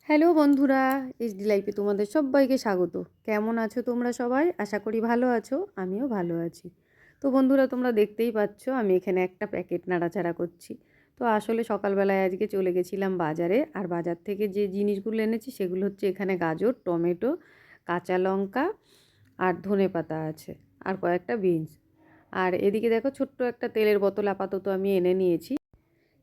Hello বন্ধুরা, HD লাইফে তোমাদের সবাইকে স্বাগত। কেমন আছো তোমরা সবাই? আশা করি ভালো আছো, আমিও ভালো আছি। তো বন্ধুরা, তোমরা দেখতেই পাচ্ছ আমি এখানে একটা প্যাকেট নাড়াচাড়া করছি। তো আসলে সকালবেলায় আজকে চলে গেছিলাম বাজারে, আর বাজার থেকে যে জিনিসগুলো এনেছি সেগুলো হচ্ছে এখানে গাজর, টমেটো, কাঁচা লঙ্কা আর ধনেপাতা আছে, আর কয়েকটা বিনস। আর এদিকে দেখো ছোট্ট একটা তেলের বোতল আপাতত আমি এনে নিয়েছি,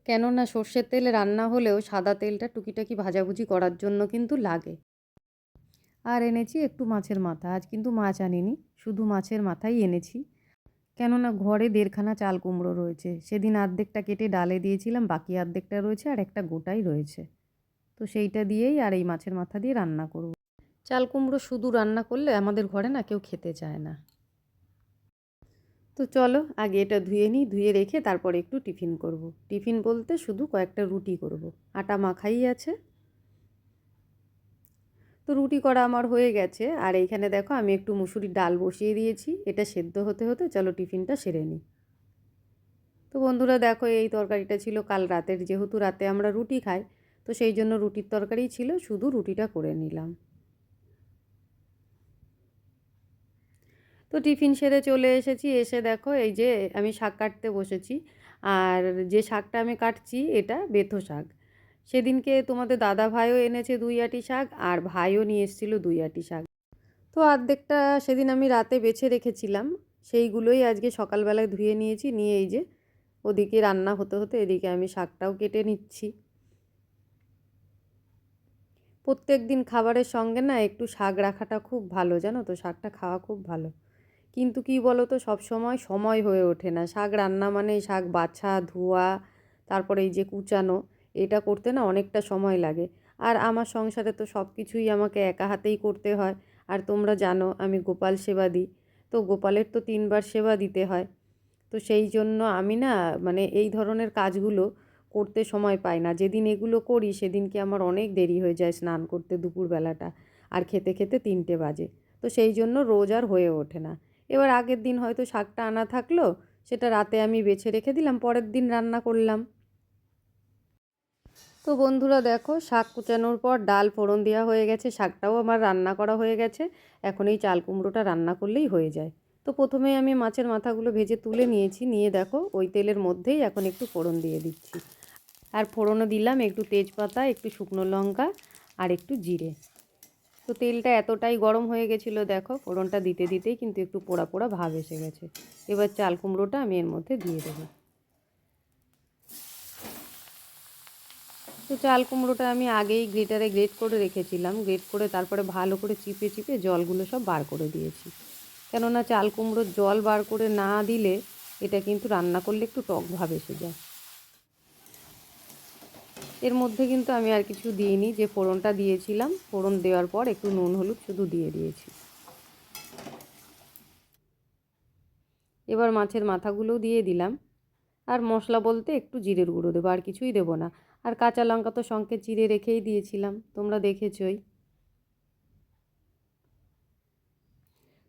কেননা সর্ষের তেলে রান্না হলেও সাদা তেলটা টুকিটাকি ভাজাভুজি করার জন্য কিন্তু লাগে। আর এনেছি একটু মাছের মাথা, আজ কিন্তু মাছ আনিনি, শুধু মাছের মাথাই এনেছি, কেননা ঘরে দেড়খানা চাল কুমড়ো রয়েছে। সেদিন অর্ধেকটা কেটে ডালে দিয়েছিলাম, বাকি অর্ধেকটা রয়েছে আর একটা গোটাই রয়েছে। তো সেইটা দিয়েই আর এই মাছের মাথা দিয়ে রান্না করব। চাল কুমড়ো শুধু রান্না করলে আমাদের ঘরে না কেউ খেতে চায় না। তো চলো আগে এটা ধুয়ে নিই, ধুয়ে রেখে তারপরে একটু টিফিন করব। টিফিন বলতে শুধু কয়েকটা রুটি করব, আটা মাখাই আছে। তো রুটি করা আমার হয়ে গেছে, আর এইখানে দেখো আমি একটু মুসুরির ডাল বসিয়ে দিয়েছি, এটা সেদ্ধ হতে হতে চলো টিফিনটা সেরে নিই। তো বন্ধুরা দেখো, এই তরকারিটা ছিল কাল রাতের, যেহেতু রাতে আমরা রুটি খাই, তো সেই জন্য রুটির তরকারিই ছিল, শুধু রুটিটা করে নিলাম। তো টিফিন সেরে চলে এসেছি, এসে দেখো এই যে আমি শাক কাটতে বসেছি। আর যে শাকটা আমি কাটছি এটা বেথো শাক। সেদিনকে তোমাদের দাদা ভাইও এনেছে 2 আঁটি শাক, আর ভাইও নিয়ে এসেছিলো 2 আঁটি শাক। তো অর্ধেকটা সেদিন আমি রাতে বেছে রেখেছিলাম, সেইগুলোই আজকে সকালবেলায় ধুয়ে নিয়েছি, নিয়ে এই যে ওদিকে রান্না হতে হতে এদিকে আমি শাকটাও কেটে নিচ্ছি। প্রত্যেক দিন খাবারের সঙ্গে না একটু শাক রাখাটা খুব ভালো, জানো তো, শাকটা খাওয়া খুব ভালো। কিন্তু কি বলো তো, সব সময় সময় হয়ে ওঠে না। শাক রান্না মানে শাক বাছা, ধোয়া, তারপরে এই যে কুচানো, এটা করতে না অনেকটা সময় লাগে। আর আমার সংসারে তো সব কিছুই আমাকে একা হাতেই করতে হয়। আর তোমরা জানো আমি গোপাল সেবা দিই, তো গোপালের তো 3বার সেবা দিতে হয়। তো সেই জন্য আমি না মানে এই ধরনের কাজগুলো করতে সময় পাই না। যেদিন এগুলো করি সেদিনকে আমার অনেক দেরি হয়ে যায় স্নান করতে দুপুরবেলাটা, আর খেতে খেতে 3টে বাজে। তো সেই জন্য রোজ আর হয়ে ওঠে না। এবার আগের দিন হয়তো শাকটা আনা থাকলো, সেটা রাতে আমি বেছে রেখে দিলাম, পরের দিন রান্না করলাম। তো বন্ধুরা দেখো, শাক কুচানোর পর ডাল ফোড়ন দেওয়া হয়ে গেছে, শাকটাও আমার রান্না করা হয়ে গেছে। এখন এই চাল কুমড়োটা রান্না করলেই হয়ে যায়। তো প্রথমে আমি মাছের মাথাগুলো ভেজে তুলে নিয়েছি, নিয়ে দেখো ওই তেলের মধ্যেই এখন একটু ফোড়ন দিয়ে দিচ্ছি। আর ফোড়নে দিলাম একটু তেজপাতা, একটু শুকনো লঙ্কা আর একটু জিরে। তো তেলটা এতটাই গরম হয়ে গেছিলো, দেখো ফোড়নটা দিতে দিতেই কিন্তু একটু পোড়া পোড়া ভাব এসে গেছে। এবার চাল কুমড়োটা আমি এর মধ্যে দিয়ে দেবো। তো চাল কুমড়োটা আমি আগেই গ্রেটারে গ্রেট করে রেখেছিলাম, গ্রেট করে তারপরে ভালো করে চিপে চিপে জলগুলো সব বার করে দিয়েছি। কেননা চাল কুমড়োর জল বার করে না দিলে এটা কিন্তু রান্না করলে একটু টক ভাব এসে যায়। এর মধ্যে কিন্তু আমি আর কিছু দিইনি, যে ফোড়নটা দিয়েছিলাম, ফোড়ন দেওয়ার পর একটু নুন হলুদ শুধু দিয়ে দিয়েছি। এবার মাছের মাথাগুলোও দিয়ে দিলাম। আর মশলা বলতে একটু জিরের গুঁড়ো দেবো, আর কিছুই দেবো না। আর কাঁচা লঙ্কা তো সঙ্গে চিড়ে রেখেই দিয়েছিলাম, তোমরা দেখেছই।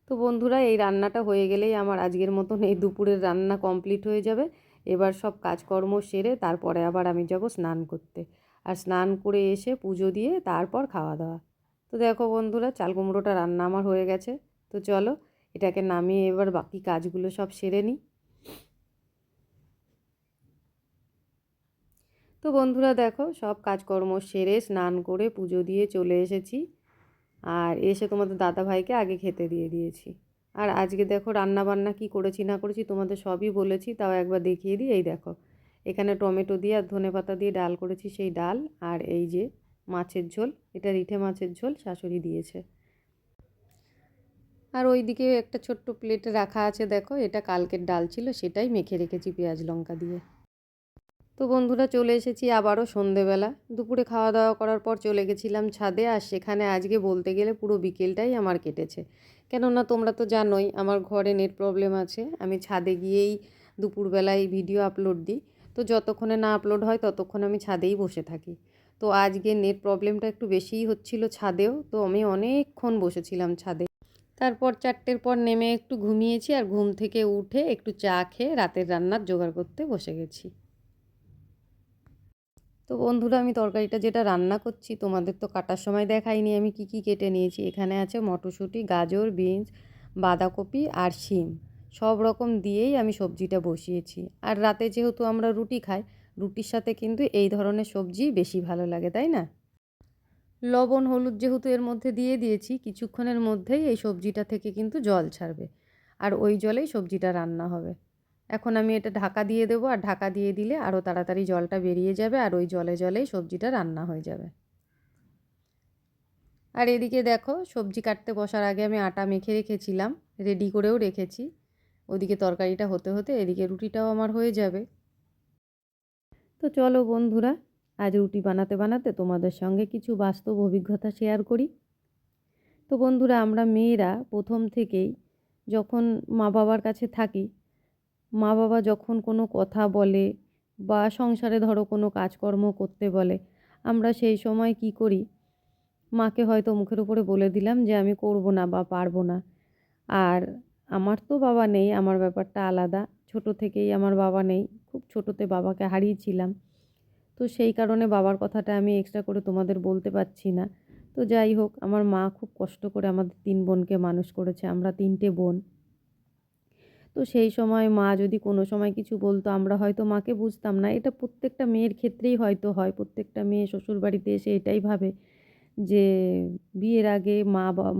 তো বন্ধুরা, এই রান্নাটা হয়ে গেলেই আমার আজকের মতন এই দুপুরের রান্না কমপ্লিট হয়ে যাবে। এবার সব কাজকর্ম সেরে তারপরে আবার আমি যাব স্নান করতে। আর স্নান করে এসে পুজো দিয়ে তারপর খাওয়া দাওয়া। তো দেখো বন্ধুরা, চাল কুমড়োটা রান্না আমার হয়ে গেছে। তো চলো এটাকে নামিয়ে এবার বাকি কাজগুলো সব সেরে নিই। তো বন্ধুরা দেখো, সব কাজকর্ম সেরে স্নান করে পুজো দিয়ে চলে এসেছি। আর এসে তোমাদের দাদাভাইকে আগে খেতে দিয়ে দিয়েছি। আর আজকে দেখো রান্না বান্না কী করেছি না করেছি তোমাদের সবই বলেছি, তাও একবার দেখিয়ে দিই। এই দেখো, এখানে টমেটো দিয়ে আর ধনেপাতা দিয়ে ডাল করেছি, সেই ডাল। আর এই যে মাছের ঝোল, এটা রিঠে মাছের ঝোল শাশুড়ি দিয়েছে। আর ওইদিকে একটা ছোট্ট প্লেটে রাখা আছে, দেখো এটা কালকের ডাল ছিল, সেটাই মেখে রেখেছি পেঁয়াজ লঙ্কা দিয়ে। তো বন্ধুরা, চলে এসেছি আবারও সন্ধেবেলা। দুপুরে খাওয়া দাওয়া করার পর চলে গেছিলাম ছাদে, আর সেখানে আজকে বলতে গেলে পুরো বিকেলটাই আমার কেটেছে। কেননা তোমরা তো জানোই আমার ঘরে নেট প্রবলেম আছে, আমি ছাদে গিয়েই দুপুরবেলায় ভিডিও আপলোড দিই। তো যতক্ষণে না আপলোড হয় ততক্ষণ আমি ছাদেই বসে থাকি। তো আজকে নেট প্রবলেমটা একটু বেশিই হচ্ছিল ছাদেও, তো আমি অনেকক্ষণ বসেছিলাম ছাদে। তারপর 4টের পর নেমে একটু ঘুমিয়েছি, আর ঘুম থেকে উঠে একটু চা খেয়ে রাতের রান্নার জোগাড় করতে বসে গেছি। তো বন্ধুরা, আমি তরকারিটা যেটা রান্না করছি তোমাদের তো কাটার সময় দেখাইনি আমি কি কি কেটে নিয়েছি। এখানে আছে মটরশুঁটি, গাজর, বিনস, বাঁধাকপি আর শিম, সব রকম দিয়েই আমি সবজিটা বসিয়েছি। আর রাতে যেহেতু আমরা রুটি খাই, রুটির সাথে কিন্তু এই ধরনের সবজি বেশি ভালো লাগে, তাই না? লবণ হলুদ যেহেতু এর মধ্যে দিয়ে দিয়েছি, কিছুক্ষণের মধ্যেই এই সবজিটা থেকে কিন্তু জল ছাড়বে, আর ওই জলেই সবজিটা রান্না হবে। এখন আমি এটা ঢাকা দিয়ে দেবো, আর ঢাকা দিয়ে দিলে আরও তাড়াতাড়ি জলটা বেরিয়ে যাবে, আর ওই জলে জলেই সবজিটা রান্না হয়ে যাবে। আর এদিকে দেখো, সবজি কাটতে বসার আগে আমি আটা মেখে রেখেছিলাম, রেডি করেও রেখেছি। ওদিকে তরকারিটা হতে হতে এদিকে রুটিটাও আমার হয়ে যাবে। তো চলো বন্ধুরা, আজ রুটি বানাতে বানাতে তোমাদের সঙ্গে কিছু বাস্তব অভিজ্ঞতা শেয়ার করি। তো বন্ধুরা, আমরা মেয়েরা প্রথম থেকেই যখন মা বাবার কাছে থাকি, মা বাবা যখন কোনো কথা বলে বা সংসারে ধরো কোনো কাজকর্ম করতে বলে, আমরা সেই সময় কি করি, মাকে হয়তো মুখের উপরে বলে দিলাম যে আমি করব না বা পারবো না। আর আমার তো বাবা নেই, আমার ব্যাপারটা আলাদা। ছোট থেকেই আমার বাবা নেই, খুব ছোটোতে বাবাকে হারিয়েছিলাম। তো সেই কারণে বাবার কথাটা আমি এক্সট্রা করে তোমাদের বলতে পারছি না। তো যাই হোক, আমার মা খুব কষ্ট করে আমাদের 3 বোনকে মানুষ করেছে, আমরা 3টে বোন। তো সেই সময় মা যদি কোনো সময় কিছু বলতো, আমরা হয়তো মাকে বুঝতাম না। এটা প্রত্যেকটা মেয়ের ক্ষেত্রেই হয়তো হয়, প্রত্যেকটা মেয়ে শ্বশুরবাড়িতে এসে এটাই ভাবে যে বিয়ের আগে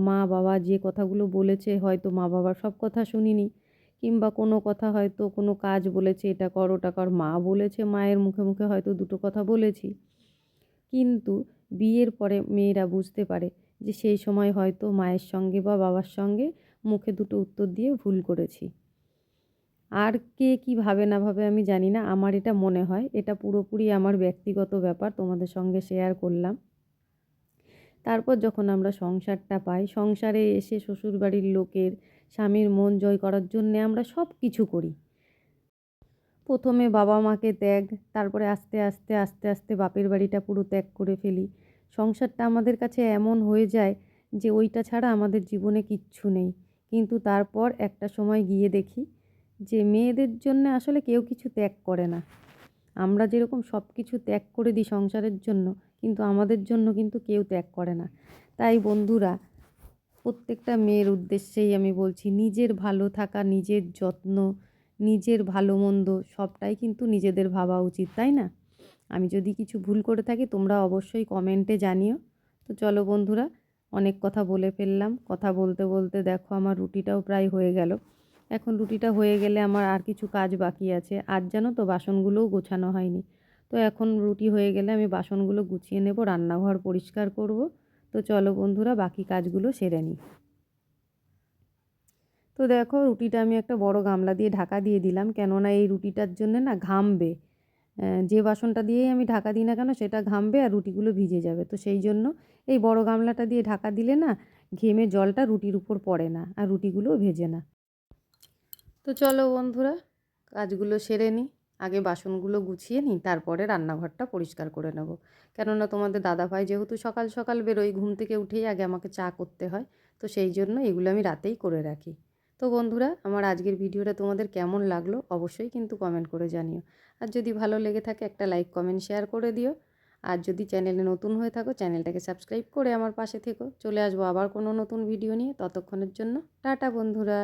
মা বাবা যে কথাগুলো বলেছে, হয়তো মা বাবার সব কথা শুনিনি, কিংবা কোনো কথা হয়তো কোনো কাজ বলেছে, এটা কর ওটা কর, মা বলেছে, মায়ের মুখে মুখে হয়তো দুটো কথা বলেছি। কিন্তু বিয়ের পরে মেয়েরা বুঝতে পারে যে সেই সময় হয়তো মায়ের সঙ্গে বা বাবার সঙ্গে মুখে দুটো উত্তর দিয়ে ভুল করেছি। আর কে কী ভাবে না ভাবে আমি জানি না, আমার এটা মনে হয়, এটা পুরোপুরি আমার ব্যক্তিগত ব্যাপার, তোমাদের সঙ্গে শেয়ার করলাম। তারপর যখন আমরা সংসারটা পাই, সংসারে এসে শ্বশুরবাড়ির লোকের, স্বামীর মন জয় করার জন্যে আমরা সব কিছু করি। প্রথমে বাবা মাকে ত্যাগ, তারপরে আস্তে আস্তে আস্তে আস্তে বাপের বাড়িটা পুরো ত্যাগ করে ফেলি। সংসারটা আমাদের কাছে এমন হয়ে যায় যে ওইটা ছাড়া আমাদের জীবনে কিচ্ছু নেই। কিন্তু তারপর একটা সময় গিয়ে দেখি যে মেয়েদের জন্য আসলে কেউ কিছু ত্যাগ করে না। আমরা যেরকম সব কিছু ত্যাগ করে দিই সংসারের জন্য, কিন্তু আমাদের জন্য কিন্তু কেউ ত্যাগ করে না। তাই বন্ধুরা, প্রত্যেকটা মেয়ের উদ্দেশ্যেই আমি বলছি, নিজের ভালো থাকা, নিজের যত্ন, নিজের ভালো মন্দ সবটাই কিন্তু নিজেদের ভাবা উচিত, তাই না? আমি যদি কিছু ভুল করে থাকি তোমরা অবশ্যই কমেন্টে জানিও। তো চলো বন্ধুরা, অনেক কথা বলে ফেললাম। কথা বলতে বলতে দেখো আমার রুটিটাও প্রায় হয়ে গেল। এখন রুটিটা হয়ে গেলে আমার আর কিছু কাজ বাকি আছে। আজ জানো তো বাসনগুলোও গোছানো হয়নি। তো এখন রুটি হয়ে গেলে আমি বাসনগুলো গুছিয়ে নেব, রান্নাঘর পরিষ্কার করব। তো চলো বন্ধুরা, বাকি কাজগুলো সেরে নিই। তো দেখো, রুটিটা আমি একটা বড় গামলা দিয়ে ঢাকা দিয়ে দিলাম, কেননা এই রুটিটার জন্য না ঘামবে। যে বাসনটা দিয়েই আমি ঢাকা দিই না কেন সেটা ঘামবে আর রুটিগুলো ভিজে যাবে। তো সেই জন্য এই বড় গামলাটা দিয়ে ঢাকা দিলে না ঘেমে জলটা রুটির উপর পড়ে না, আর রুটিগুলোও ভেজে না। তো চলো বন্ধুরা, কাজগুলো সেরে নিই। আগে বাসনগুলো গুছিয়ে নিই, তারপরে রান্নাঘরটা পরিষ্কার করে নেব। কেননা তোমাদের দাদাভাই যেহেতু সকাল সকাল বেরোয়, ঘুম থেকে উঠেই আগে আমাকে চা করতে হয়। তো সেই জন্য এগুলো আমি রাতেই করে রাখি। তো বন্ধুরা, আমার আজকের ভিডিওটা তোমাদের কেমন লাগলো অবশ্যই কিন্তু কমেন্ট করে জানিও। আর যদি ভালো লেগে থাকে একটা লাইক কমেন্ট শেয়ার করে দিও। আর যদি চ্যানেলে নতুন হয়ে থাকো, চ্যানেলটাকে সাবস্ক্রাইব করে আমার পাশে থেকো। চলে আসবো আবার কোনো নতুন ভিডিও নিয়ে, ততক্ষণের জন্য টাটা বন্ধুরা।